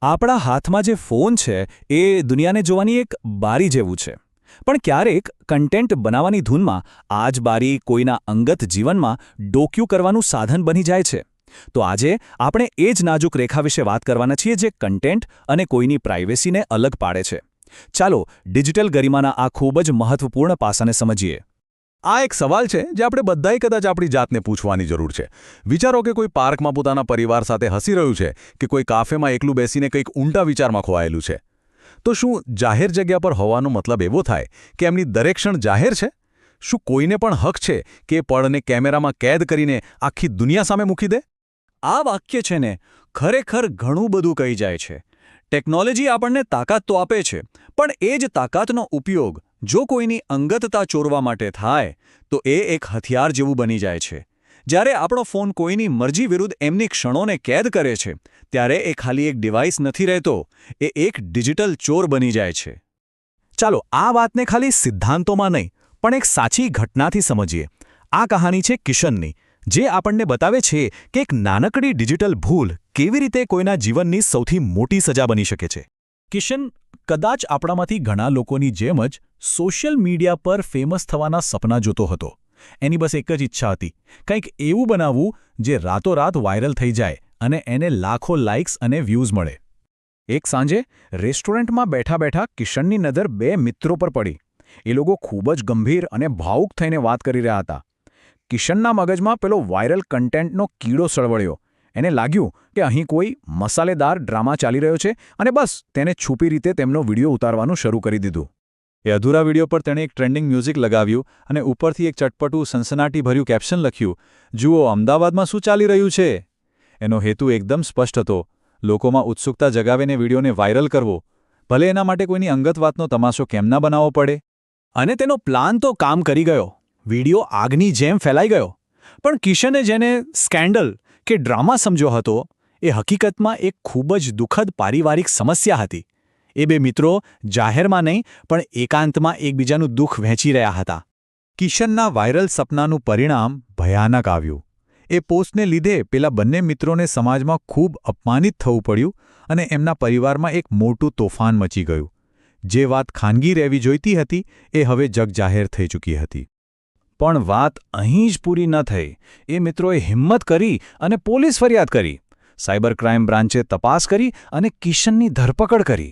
આપણા હાથમાં જે ફોન છે એ દુનિયાને જોવાની એક બારી જેવું છે, પણ ક્યારેક કન્ટેન્ટ બનાવવાની ધૂનમાં આ જ બારી કોઈના અંગત જીવનમાં ડોક્યું કરવાનું સાધન બની જાય છે. તો આજે આપણે એ જ નાજુક રેખા વિશે વાત કરવાના છીએ જે કન્ટેન્ટ અને કોઈની પ્રાઇવેસીને અલગ પાડે છે. ચાલો ડિજિટલ ગરિમાના આ ખૂબ જ મહત્વપૂર્ણ પાસાને સમજીએ. આ એક સવાલ છે જે આપણે બધાએ કદાચ આપણી જાતને પૂછવાની જરૂર છે. વિચારો કે કોઈ પાર્કમાં પોતાના પરિવાર સાથે હસી રહ્યું છે કે કોઈ કાફેમાં એકલું બેસીને કંઈક ઊંડા વિચારમાં ખોવાયેલું છે. તો શું જાહેર જગ્યા પર હોવાનો મતલબ એવો થાય કે એમની દરેક ક્ષણ જાહેર છે? શું કોઈને પણ હક છે કે એ પળને કેમેરામાં કેદ કરીને આખી દુનિયા સામે મૂકી દે? આ વાક્ય છે ને ખરેખર ઘણું બધું કહી જાય છે. ટેકનોલોજી આપણને તાકાત તો આપે છે, પણ એ જ તાકાતનો ઉપયોગ જો કોઈની અંગતતા ચોરવા માટે થાય તો એ એક હથિયાર જેવું બની જાય છે. જ્યારે આપણો ફોન કોઈની મરજી વિરુદ્ધ એમની ક્ષણોને કેદ કરે છે ત્યારે એ ખાલી એક ડિવાઇસ નથી રહેતો, એ એક ડિજિટલ ચોર બની જાય છે. ચાલો આ વાતને ખાલી સિદ્ધાંતોમાં નહીં પણ એક સાચી ઘટનાથી સમજીએ. આ કહાની છે કિશનની, જે આપણને બતાવે છે કે એક નાનકડી ડિજિટલ ભૂલ કેવી રીતે કોઈના જીવનની સૌથી મોટી સજા બની શકે છે. કિશન કદાચ આપણામાંથી ઘણા લોકોની જેમ જ સોશિયલ મીડિયા પર ફેમસ થવાના સપના જોતો હતો. એની બસ એક જ ઈચ્છા હતી, કંઈક એવું બનાવવું જે રાતોરાત વાયરલ થઈ જાય અને એને લાખો લાઇક્સ અને વ્યૂઝ મળે. એક સાંજે રેસ્ટોરન્ટમાં બેઠા બેઠા કિશનની નજર બે મિત્રો પર પડી. એ લોકો ખૂબ જ ગંભીર અને ભાવુક થઈને વાત કરી રહ્યા હતા. કિશનના મગજમાં પેલો વાયરલ કન્ટેન્ટનો કીડો સળવળ્યો. એને લાગ્યું કે અહીં કોઈ મસાલેદાર ડ્રામા ચાલી રહ્યો છે અને બસ તેને છુપી રીતે તેમનો વિડીયો ઉતારવાનું શરૂ કરી દીધું. એ અધૂરા વિડીયો પર તેણે એક ટ્રેન્ડિંગ મ્યુઝિક લગાવ્યું અને ઉપરથી એક ચટપટું સનસનાટીભર્યું કેપ્શન લખ્યું, જુઓ અમદાવાદમાં શું ચાલી રહ્યું છે. એનો હેતુ એકદમ સ્પષ્ટ હતો, લોકોમાં ઉત્સુકતા જગાવીને વિડીયોને વાયરલ કરવો, ભલે એના માટે કોઈની અંગત વાતનો તમાશો કેમ ના બનાવવો પડે. અને તેનો પ્લાન તો કામ કરી ગયો. વિડીયો આગની જેમ ફેલાઈ ગયો. પણ કિશને જેને સ્કેન્ડલ કે ડ્રામા સમજ્યો હતો એ હકીકતમાં એક ખૂબ જ દુઃખદ પારિવારિક સમસ્યા હતી. એ બે મિત્રો જાહેરમાં નહીં પણ એકાંતમાં એકબીજાનું દુઃખ વહેંચી રહ્યા હતા. કિશનના વાયરલ સપનાનું પરિણામ ભયાનક આવ્યું. એ પોસ્ટને લીધે પેલા બંને મિત્રોને સમાજમાં ખૂબ અપમાનિત થવું પડ્યું અને એમના પરિવારમાં એક મોટું તોફાન મચી ગયું. જે વાત ખાનગી રહેવી જોઈતી હતી એ હવે જગજાહેર થઈ ચૂકી હતી. પણ વાત અહીં જ પૂરી ન થઈ. એ મિત્રોએ હિંમત કરી અને પોલીસ ફરિયાદ કરી. સાયબર ક્રાઇમ બ્રાન્ચે તપાસ કરી અને કિશનની ધરપકડ કરી.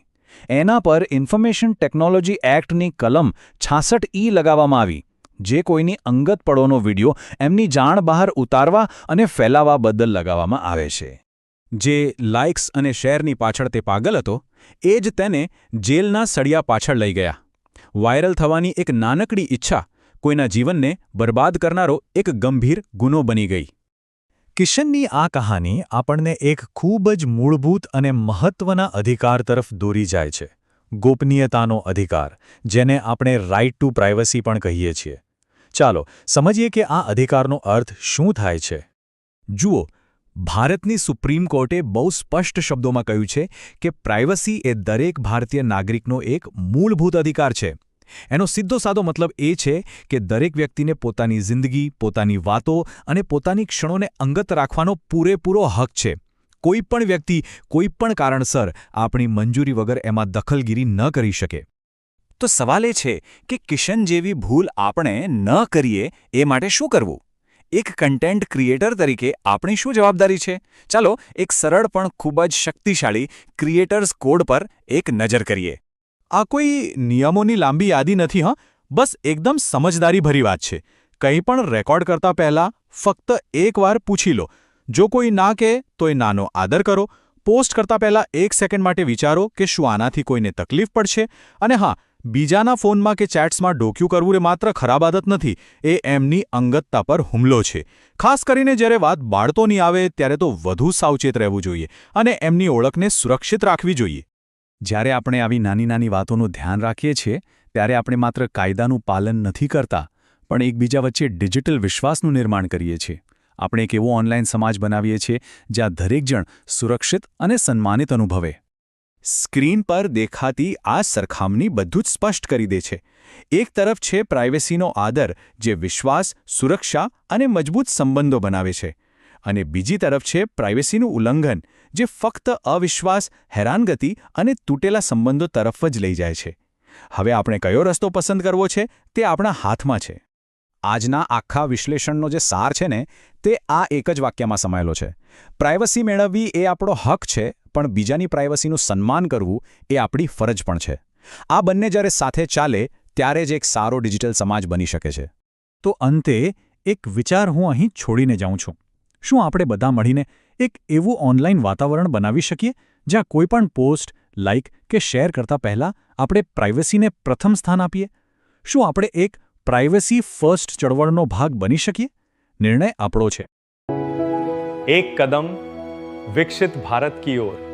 એના પર ઇન્ફોર્મેશન ટેકનોલોજી એક્ટની કલમ 66E લગાવવામાં આવી, જે કોઈની અંગત પળોનો વિડીયો એમની જાણ બહાર ઉતારવા અને ફેલાવવા બદલ લગાવવામાં આવે છે. જે લાઇક્સ અને શેરની પાછળ તે પાગલ હતો, એ જ તેને જેલના સળિયા પાછળ લઈ ગયા. વાયરલ થવાની એક નાનકડી ઈચ્છા કોઈના જીવનને બરબાદ કરનારો એક ગંભીર ગુનો બની ગઈ. કિશનની આ કહાની આપણને એક ખૂબ જ મૂળભૂત અને મહત્વના અધિકાર તરફ દોરી જાય છે, ગોપનીયતાનો અધિકાર, જેને આપણે રાઇટ ટુ પ્રાઇવસી પણ કહીએ છીએ. ચાલો સમજીએ કે આ અધિકારનો અર્થ શું થાય છે. જુઓ, ભારતની સુપ્રીમ કોર્ટે બહુ સ્પષ્ટ શબ્દોમાં કહ્યું છે કે પ્રાઇવસી એ દરેક ભારતીય નાગરિકનો એક મૂળભૂત અધિકાર છે. એનો સીધો સાદો મતલબ એ છે કે દરેક વ્યક્તિને પોતાની જિંદગી, પોતાની વાતો અને પોતાની ક્ષણોને અંગત રાખવાનો પૂરેપૂરો હક છે. કોઈ પણ વ્યક્તિ કોઈ પણ કારણસર આપણી મંજૂરી વગર એમાં દખલગીરી ન કરી શકે. તો સવાલ એ છે કે કિશન જેવી ભૂલ આપણે ન કરીએ એ માટે શું કરવું? એક કન્ટેન્ટ ક્રિએટર તરીકે આપણી શું જવાબદારી છે? ચાલો એક સરળ પણ ખૂબ જ શક્તિશાળી ક્રિએટર્સ કોડ પર એક નજર કરીએ. આ કોઈ નિયમોની લાંબી યાદી નથી, બસ એકદમ સમજદારીભરી વાત છે. કંઈ પણ રેકોર્ડ કરતા પહેલાં ફક્ત એકવાર પૂછી લો. જો કોઈ ના કહે તો એ નાનો આદર કરો. પોસ્ટ કરતા પહેલાં 1 સેકન્ડ માટે વિચારો કે શું આનાથી કોઈને તકલીફ પડશે. અને હા, બીજાના ફોનમાં કે ચેટ્સમાં ડોક્યું કરવું એ માત્ર ખરાબ આદત નથી, એ એમની અંગતતા પર હુમલો છે. ખાસ કરીને જ્યારે વાત બાળતોની આવે ત્યારે તો વધુ સાવચેત રહેવું જોઈએ અને એમની ઓળખને સુરક્ષિત રાખવી જોઈએ. જ્યારે આપણે આવી નાની નાની વાતોનું ધ્યાન રાખીએ છીએ ત્યારે આપણે માત્ર કાયદાનું પાલન નથી કરતા, પણ એકબીજા વચ્ચે ડિજિટલ વિશ્વાસનું નિર્માણ કરીએ છીએ. આપણે એક એવો ઓનલાઈન સમાજ બનાવીએ છીએ જ્યાં દરેક જણ સુરક્ષિત અને સન્માનિત અનુભવે. સ્ક્રીન પર દેખાતી આ સરખામણી બધું જ સ્પષ્ટ કરી દે છે. એક તરફ છે પ્રાઇવેસીનો આદર, જે વિશ્વાસ, સુરક્ષા અને મજબૂત સંબંધો બનાવે છે, અને બીજી તરફ છે પ્રાઇવેસીનું ઉલ્લંઘન, જે ફક્ત અવિશ્વાસ, હેરાનગતિ અને તૂટેલા સંબંધો તરફ જ લઈ જાય છે. હવે આપણે કયો રસ્તો પસંદ કરવો છે તે આપણા હાથમાં છે. આજના આખા વિશ્લેષણનો જે સાર છે ને તે આ એક જ વાક્યમાં સમાયેલો છે. પ્રાઇવસી મેળવવી એ આપણો હક છે, પણ બીજાની પ્રાઇવસીનું સન્માન કરવું એ આપણી ફરજ પણ છે. આ બંને જ્યારે સાથે ચાલે ત્યારે જ એક સારો ડિજિટલ સમાજ બની શકે છે. તો અંતે એક વિચાર હું અહીં છોડીને જાઉં છું. શું આપણે બધા મળીને એક એવું ઓનલાઈન વાતાવરણ બનાવી શકીએ જ્યાં કોઈપણ પોસ્ટ, લાઇક કે શેર કરતા પહેલાં આપણે પ્રાઇવસીને પ્રથમ સ્થાન આપીએ? શું આપણે એક પ્રાઇવસી ફર્સ્ટ ચળવળનો ભાગ બની શકીએ? નિર્ણય આપણો છે. एक कदम विकसित भारत की ओर.